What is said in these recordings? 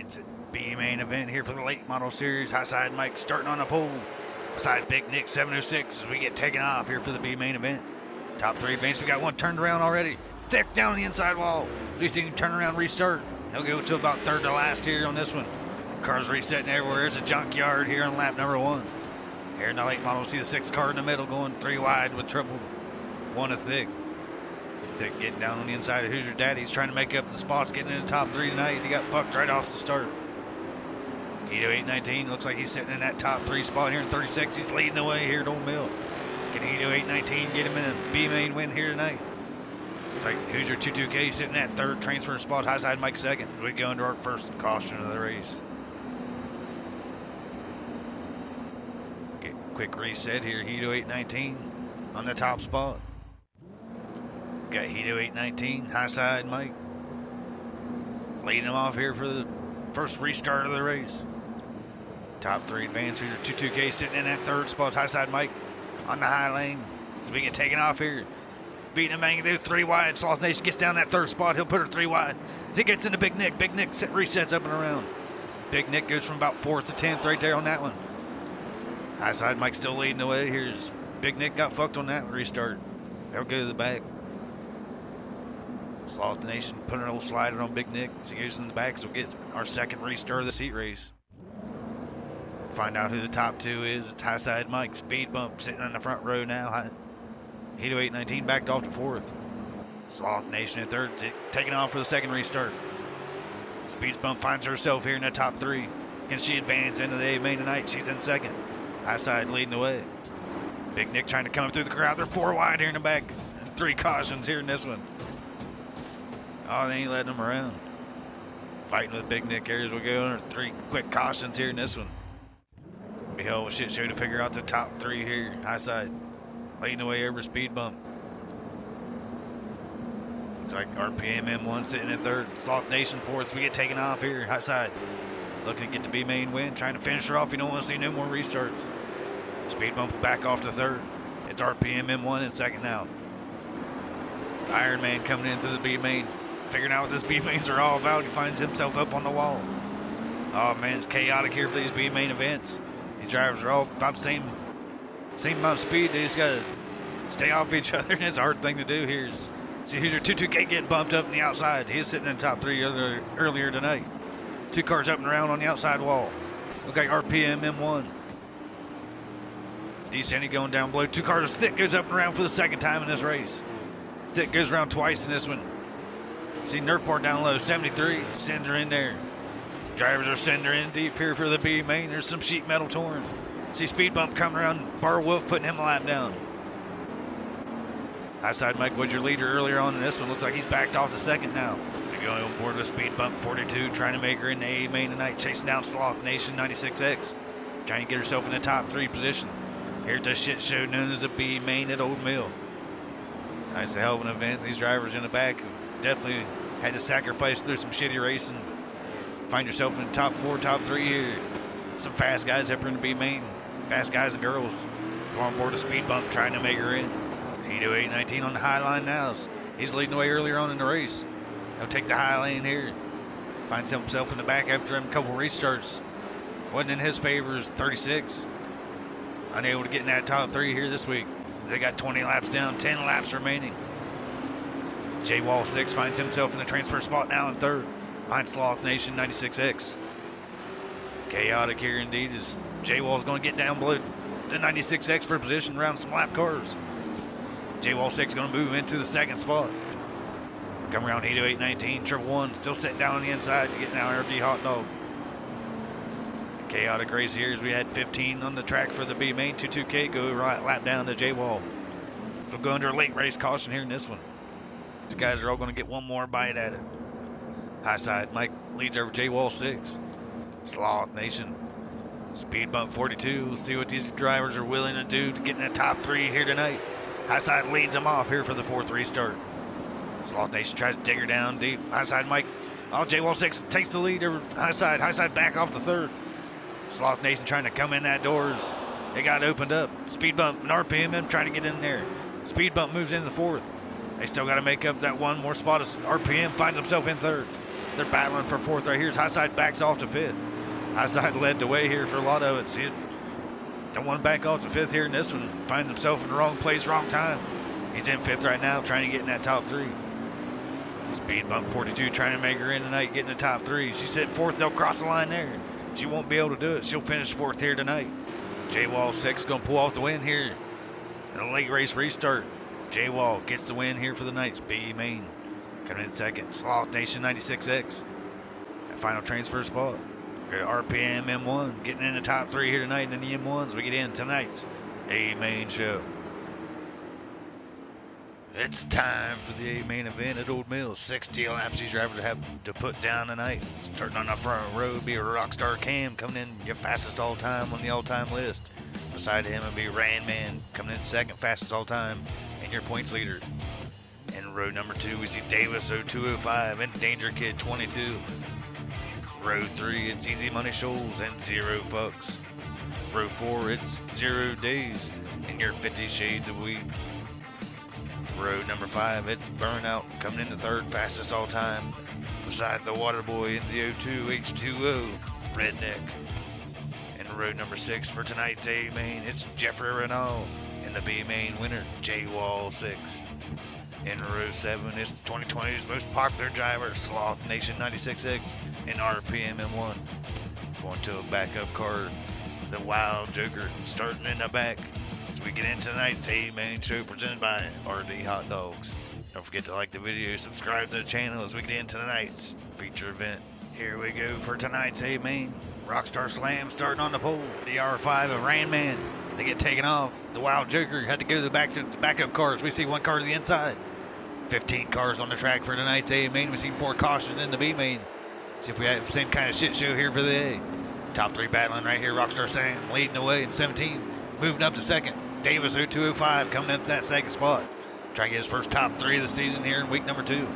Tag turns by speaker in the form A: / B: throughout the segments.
A: tonight's B main event here for the late model series. High side Mike starting on the pole. Beside Big Nick 706 as we get taken off here for the B main event. Top three advance. We got one turned around already. Thick down the inside wall. At least he can turn around, restart. He'll go to about third to last here on this one. Cars resetting everywhere. It's a junkyard here on lap number one. Here in the late model, see the sixth car in the middle going three wide with triple one of Thick. Thick getting down on the inside of Hoosier Daddy. He's trying to make up the spots, getting in the top three tonight. He got fucked right off the start. Keto 819 looks like he's sitting in that top three spot here in 36. He's leading the way here at Old Mill. Can Keto 819 get him in a B main win here tonight? It's like Hoosier 22K sitting at third transfer spot. High side Mike second. We go into our first caution of the race. Get a quick reset here. Keto 819 on the top spot. Got Keto 819, high side Mike leading him off here for the first restart of the race. Top three advance here. 22K sitting in that third spot. High side Mike on the high lane. We get taken off here. Beating him, banging through three wide. Sloth Nation gets down that third spot. He'll put her three wide. As he gets into Big Nick. Big Nick resets up and around. Big Nick goes from about fourth to 10th right there on that one. High side Mike still leading the way. Here's Big Nick got fucked on that restart. They'll go to the back. Sloth Nation putting an old slider on Big Nick as he goes in the back, so we'll get our second restart of this heat race. Find out who the top two is. It's high side Mike. Speed bump sitting in the front row now. Hito 819 backed off to fourth. Sloth Nation at third, taking off for the second restart. Speed bump finds herself here in the top three. Can she advance into the A main tonight? She's in second. High side leading the way. Big Nick trying to come through the crowd. They're four wide here in the back. Three cautions here in this one. Oh, they ain't letting them around. Fighting with Big Nick here as we go under three quick cautions here in this one. Be hell of a shit show to figure out the top three here. High side leading the way over speed bump. Looks like RPM M1 sitting in third. Sloth Nation fourth. We get taken off here. High side looking to get the B main win. Trying to finish her off. You don't want to see no more restarts. Speed bump back off to third. It's RPM M1 in second now. Iron Man coming in through the B main. Figuring out what this B mains are all about. He finds himself up on the wall. Oh man, it's chaotic here for these B main events. These drivers are all about the same amount of speed. They just gotta stay off each other, and it's a hard thing to do here. See, here's your 22K getting bumped up on the outside. He's sitting in the top three earlier tonight. Two cars up and around on the outside wall. Look like RPM M1. Descending going down below. Two cars. Thick goes up and around for the second time in this race. Thick goes around twice in this one. See Nerdport down low, 73, sends her in there. Drivers are sending her in deep here for the B main. There's some sheet metal torn. See Speed Bump coming around, Bar Wolf putting him a lap down. High side Mike was your leader earlier on in this one. Looks like he's backed off to second now. They're going on board with Speed Bump 42, trying to make her in the A main tonight, chasing down Sloth Nation 96X. Trying to get herself in the top three position. Here at the shit show known as the B main at Old Mill. Nice, a hell of an event. These drivers in the back definitely had to sacrifice through some shitty racing. Find yourself in the top four, top three here. Some fast guys up here in the B main. Fast guys and girls. Go on board a Speed Bump trying to make her in. Hito 819 on the high line now. He's leading the way earlier on in the race. He'll take the high lane here. Finds himself in the back after him a couple restarts. Wasn't in his favor as 36. Unable to get in that top three here this week. They got 20 laps down, 10 laps remaining. J Wall 6 finds himself in the transfer spot now in third. Behind Sloth Nation 96X. Chaotic here indeed as J Wall's going to get down below the 96X for position around some lap cars. J Wall 6 going to move into the second spot. Come around Hito 819, Triple One still sitting down on the inside to get now RD Hot Dog. Chaotic race here as we had 15 on the track for the B main. 22K go right lap down to J Wall. We'll go under a late race caution here in this one. These guys are all going to get one more bite at it. High side Mike leads over J Wall 6. Sloth Nation. Speed Bump 42. We'll see what these drivers are willing to do to get in the top three here tonight. High side leads them off here for the fourth restart. Sloth Nation tries to dig her down deep. High side Mike. Oh, J Wall 6 takes the lead over high side back off the third. Sloth Nation trying to come in that doors. It got opened up. Speed Bump and RPM trying to get in there. Speed Bump moves into the fourth. They still got to make up that one more spot as RPM finds himself in third. They're battling for fourth right here. As Highside backs off to fifth. Highside led the way here for a lot of it. See, don't want to back off to fifth here in this one. Finds himself in the wrong place, wrong time. He's in fifth right now, trying to get in that top three. Speed bump 42, trying to make her in tonight, getting the top three. She's sitting fourth. They'll cross the line there. She won't be able to do it. She'll finish fourth here tonight. J-Wall 6 going to pull off the win here in a late race restart. J-Wall gets the win here for the Knights. B Main coming in second. Sloth Nation 96X. That final transfer spot. RPM M1 getting in the top three here tonight. And then the M1s we get in tonight's A Main show. It's time for the A Main event at Old Mill. 60 laps these drivers have to put down tonight. Starting on the front row be a Rockstar Cam coming in your fastest all time on the all time list. Beside him will be Randman coming in second fastest all time and your points leader. In row number 2 we see Davis 0205 and Danger Kid 22. Row 3 it's Easy Money Shoals and Zero Fucks. Row 4 it's 0 Days and your 50 Shades of Weed. Row number 5, it's Burnout coming in the third fastest all time. Beside the Waterboy in the 02H2O, Redneck. In row number 6 for tonight's A Main, it's Jeffrey Renault. And the B Main winner, J-Wall 6. In row 7, it's the 2020's most popular driver, Sloth Nation 96X and RPM M1. Going to a backup car, the Wild Joker starting in the back. We get into tonight's A Main show presented by RD Hot Dogs. Don't forget to like the video, subscribe to the channel as we get into tonight's feature event. Here we go for tonight's A Main. Rockstar Slam starting on the pole. The R5 of Randman. They get taken off. The Wild Joker had to go to the backup cars. We see one car to the inside. 15 cars on the track for tonight's A Main. We see 4 cautions in the B Main. See if we have the same kind of shit show here for the A. Top 3 battling right here. Rockstar Slam leading the way in 17. Moving up to second. Davis 0205 coming up to that second spot. Trying to get his first top 3 of the season here in week number 2.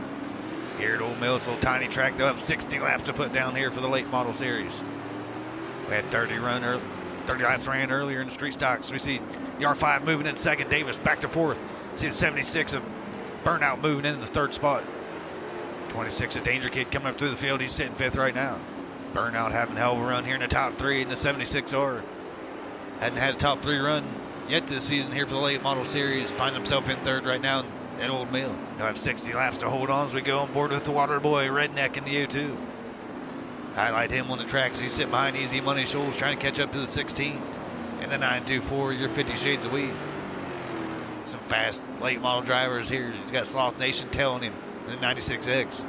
A: Here at Old Mill, it's a little tiny track. They'll have 60 laps to put down here for the late model series. We had 30 laps ran earlier in the street stocks. We see the R5 moving in second. Davis back to fourth. See the 76 of Burnout moving in the third spot. 26 of Danger Kid coming up through the field. He's sitting fifth right now. Burnout having a hell of a run here in the top 3 in the 76R. Hadn't had a top 3 run yet this season here for the late model series. Finds himself in third right now at Old Mill. He'll have 60 laps to hold on as we go on board with the Waterboy Redneck in the O2. Highlight him on the track as he's sitting behind Easy Money Shoals trying to catch up to the 16 and the 924, your 50 Shades of Weed. Some fast late model drivers here. He's got Sloth Nation tailing him in the 96X.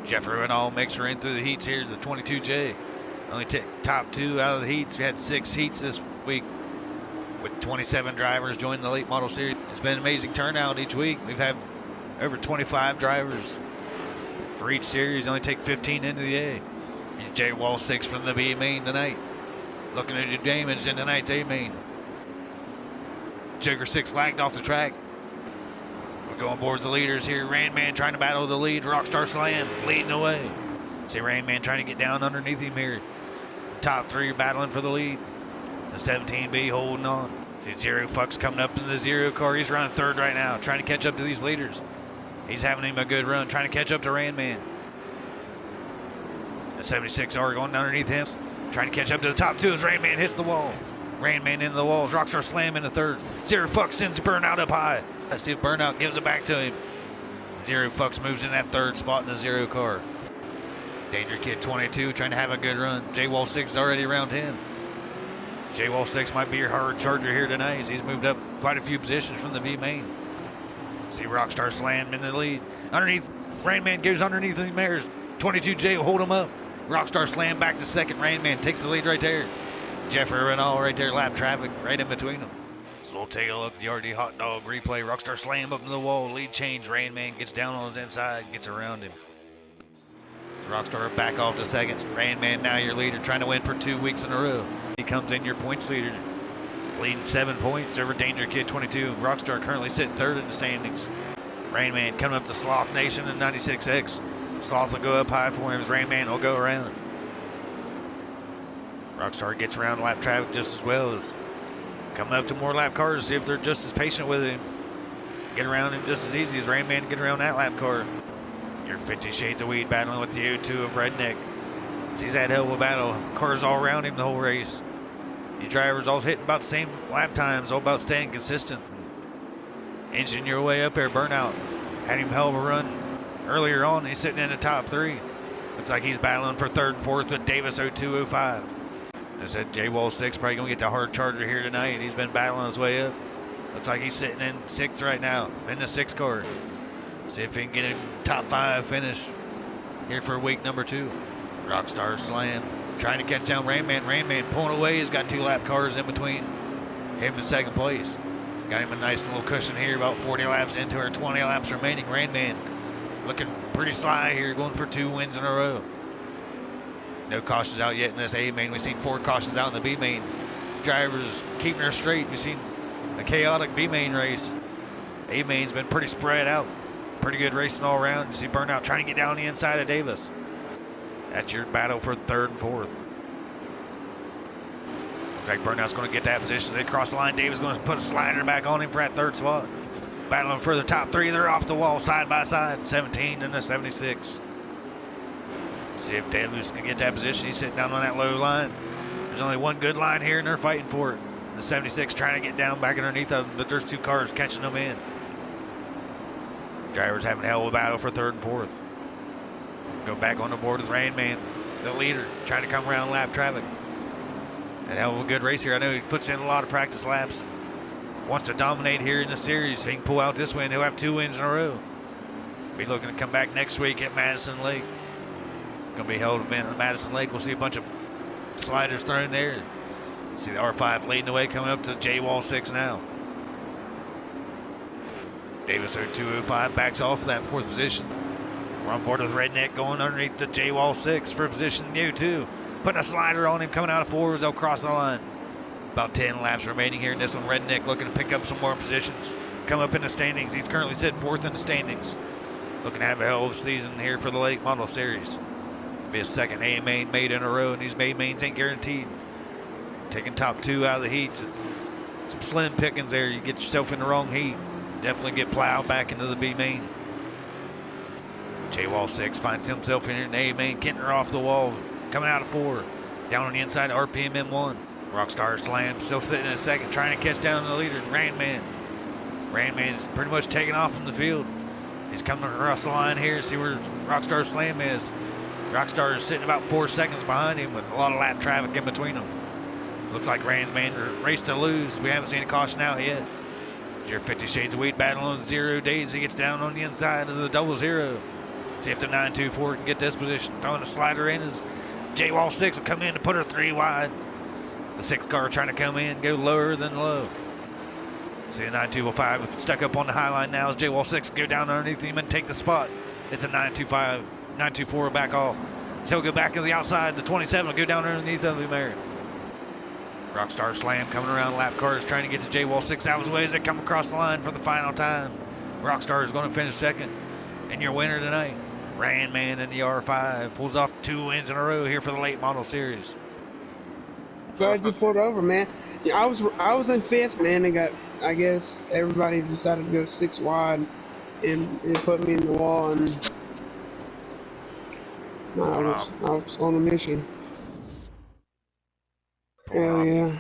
A: Jeffrey Renault makes her in through the heats here, the 22J. Only top 2 out of the heats. We had 6 heats this week with 27 drivers joining the late model series. It's been an amazing turnout each week. We've had over 25 drivers for each series. Only take 15 into the A. He's J-Wall 6 from the B Main tonight. Looking to do damage in tonight's A Main. Joker 6 lagged off the track. We're going board the leaders here. Randman trying to battle the lead. Rockstar Slam leading the way. See Randman trying to get down underneath him here. Top 3 battling for the lead. The 17B holding on. See Zero Fucks coming up in the Zero car. He's running third right now, trying to catch up to these leaders. He's having him a good run, trying to catch up to Randman. The 76R going underneath him, trying to catch up to the top 2 as Randman hits the wall. Randman into the walls. Rockstar Slam in the third. Zero Fucks sends Burnout up high. Let's see if Burnout gives it back to him. Zero Fucks moves in that third spot in the Zero car. Danger Kid 22 trying to have a good run. J-Wall 6 is already around him. J-Wall 6 might be your hard charger here tonight as he's moved up quite a few positions from the B Main. See Rockstar Slam in the lead. Underneath, Randman goes underneath the mares. 22J will hold him up. Rockstar Slam back to second. Randman takes the lead right there. Jeffrey Renault right there, lap traffic right in between them. So we'll take a look at the RD Hot Dog replay. Rockstar Slam up in the wall, lead change. Randman gets down on his inside, gets around him. Rockstar back off to seconds. Randman now your leader, trying to win for 2 weeks in a row. He comes in your points leader, leading 7 points over Danger Kid 22. Rockstar currently sitting third in the standings. Randman coming up to Sloth Nation in 96X. Sloth will go up high for him as Randman will go around. Rockstar gets around lap traffic just as well as coming up to more lap cars, see if they're just as patient with him. Get around him just as easy as Randman to get around that lap car. Your 50 Shades of Weed battling with the O2 of Redneck. He's had hell of a battle. Cars all around him the whole race. These drivers all hitting about the same lap times, all about staying consistent. Inching your way up there, Burnout. Had him hell of a run earlier on. He's sitting in the top 3. Looks like he's battling for 3rd and 4th with Davis 0205. I said J-Wall 6 probably going to get the hard charger here tonight. He's been battling his way up. Looks like he's sitting in 6th right now, in the 6 car. See if he can get a top 5 finish here for week number 2. Rockstar Slam trying to catch down Rainman. Rainman pulling away. He's got 2 lap cars in between him and 2nd place. Got him a nice little cushion here, about 40 laps into her 20 laps remaining. Rainman looking pretty sly here, going for 2 wins in a row. No cautions out yet in this A main. We've seen 4 cautions out in the B main. Drivers keeping her straight. We've seen a chaotic B main race. A main's been pretty spread out. Pretty good racing all around. You see Burnout trying to get down the inside of Davis. That's your battle for 3rd and 4th. Looks like Burnout's going to get that position. They cross the line. Davis going to put a slider back on him for that 3rd spot. Battling for the top 3. They're off the wall side by side. 17 and the 76. See if Davis can get that position. He's sitting down on that low line. There's only one good line here, and they're fighting for it. The 76 trying to get down back underneath them, but there's 2 cars catching them in. Drivers having a hell of a battle for 3rd and 4th. Go back on the board with Rainman, the leader, trying to come around lap traffic. And hell of a good race here. I know he puts in a lot of practice laps. Wants to dominate here in the series. If he can pull out this win, he'll have 2 wins in a row. Be looking to come back next week at Madison Lake. It's going to be held event at Madison Lake. We'll see a bunch of sliders thrown there. See the R5 leading the way, coming up to J-Wall 6 now. Davis 0205 backs off that 4th position. We're on board with Redneck going underneath the J-Wall 6 for position U2. Putting a slider on him coming out of 4s. They'll cross the line. About 10 laps remaining here in this one. Redneck looking to pick up some more positions. Come up in the standings. He's currently sitting 4th in the standings. Looking to have a hell of a season here for the Late Model Series. Be a 2nd A main made in a row, and these main mains ain't guaranteed. Taking top 2 out of the heats. It's some slim pickings there. You get yourself in the wrong heat, definitely get plowed back into the B main. J-Wall 6 finds himself in an A main, getting her off the wall, coming out of 4, down on the inside of RPM M1. Rockstar Slam still sitting in 2nd, trying to catch down the leader, Rainman. Rainman is pretty much taking off from the field. He's coming across the line here, see where Rockstar Slam is. Rockstar is sitting about 4 seconds behind him with a lot of lap traffic in between them. Looks like Rainman race to lose. We haven't seen a caution out yet. Your 50 Shades of Weed battle on 0 days. He gets down on the inside of the 00. See if the 924 can get this position. Throwing a slider in as J-Wall 6 will come in to put her 3 wide. The 6 car trying to come in, go lower than low. See the 9205 stuck up on the high line now as J-Wall 6 go down underneath him and take the spot. It's a 925, 924 back off. So he'll go back to the outside. The 27 will go down underneath of him there. Rockstar Slam coming around lap cars trying to get to J-Wall 6 out of his way as they come across the line for the final time. Rockstar is going to finish 2nd. And your winner tonight, Rainman in the R5, pulls off 2 wins in a row here for the Late Model Series.
B: Glad you pulled over, man. Yeah, I was in 5th, man, and I guess everybody decided to go 6 wide and it put me in the wall, and I was on a mission. Hell yeah.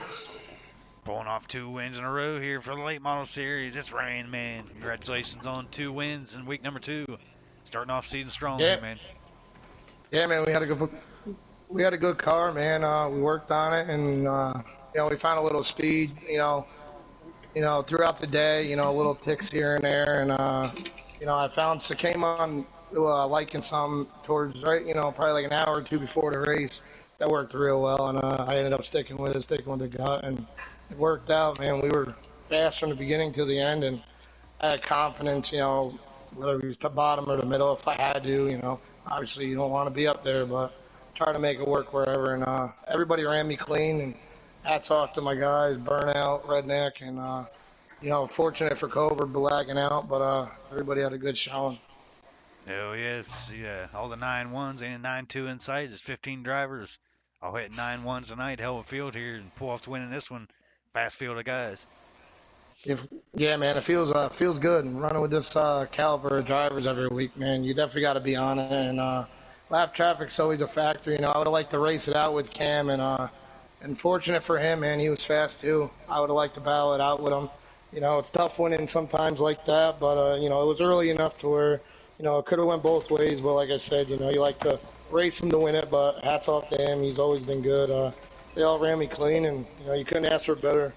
A: Pulling off 2 wins in a row here for the Late Model Series. It's Rainman. Congratulations on 2 wins in week number 2. Starting off season strong,
C: yeah.
A: Here, man.
C: Yeah, man, we had a good car, man. We worked on it, and we found a little speed, throughout the day, little ticks here and there, and I came on liking some towards probably like an hour or 2 before the race. That worked real well, and I ended up sticking with the gut, and it worked out, man. We were fast from the beginning to the end, and I had confidence, whether we was the bottom or the middle, if I had to, obviously you don't want to be up there, but try to make it work wherever, and everybody ran me clean, and hats off to my guys, Burnout, Redneck, and fortunate for Cobra blagging out, but everybody had a good showing.
A: Oh yeah, see, all the 9-1s and 9-2 in sight. There's 15 drivers all hitting 9-1s tonight. Hell of a field here and pull off to winning this one. Fast field of guys.
C: Yeah, man, it feels good running with this caliber of drivers every week, man. You definitely got to be on it, and lap traffic's always a factor. You know, I would have liked to race it out with Cam, and fortunate for him, man, he was fast too. I would have liked to battle it out with him. You know, it's tough winning sometimes like that, but you know, it was early enough to where you know it could have went both ways. But like I said, you know, you like to race him to win it, but hats off to him. He's always been good. They all ran me clean, and you know, you couldn't ask for better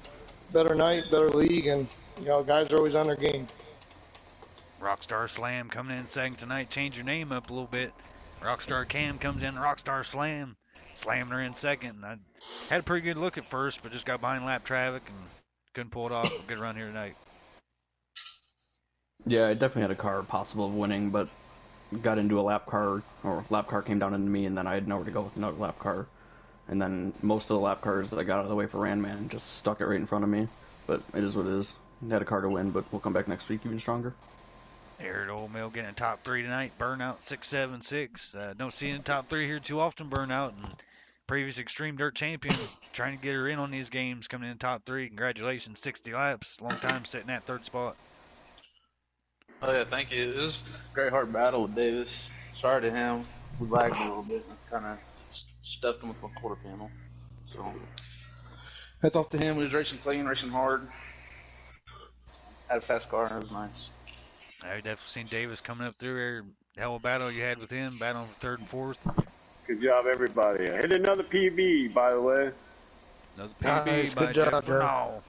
C: night, better league, and you know, guys are always on their game.
A: Rockstar Slam coming in second tonight. Change your name up a little bit. Rockstar Cam comes in. Rockstar Slam, slamming her in second. I had a pretty good look at first, but just got behind lap traffic and couldn't pull it off. Good run here tonight.
D: Yeah, I definitely had a car possible of winning, but got into a lap car, or lap car came down into me, and then I had nowhere to go with another lap car. And then most of the lap cars that I got out of the way for Ranman just stuck it right in front of me. But it is what it is. Had a car to win, but we'll come back next week even stronger.
A: Arid Oil Mill getting a top 3 tonight. Burnout 676. Don't see in top 3 here too often. Burnout and previous Extreme Dirt champion trying to get her in on these games, coming in top 3. Congratulations, 60 laps. Long time sitting at third spot.
E: Oh yeah, thank you. It was a great hard battle with Davis. Sorry to him. We lagged a little bit. Kind of stuffed him with my quarter panel. So hats off to him. He was racing clean, racing hard. Had a fast car, and it was nice.
A: I've definitely seen Davis coming up through here. Hell of a battle you had with him, battling for third and fourth.
F: Good job, everybody. I hit another PB, by the way.
A: Another PB by
C: good job,
A: Jeff
C: Jeff.
A: Vernal.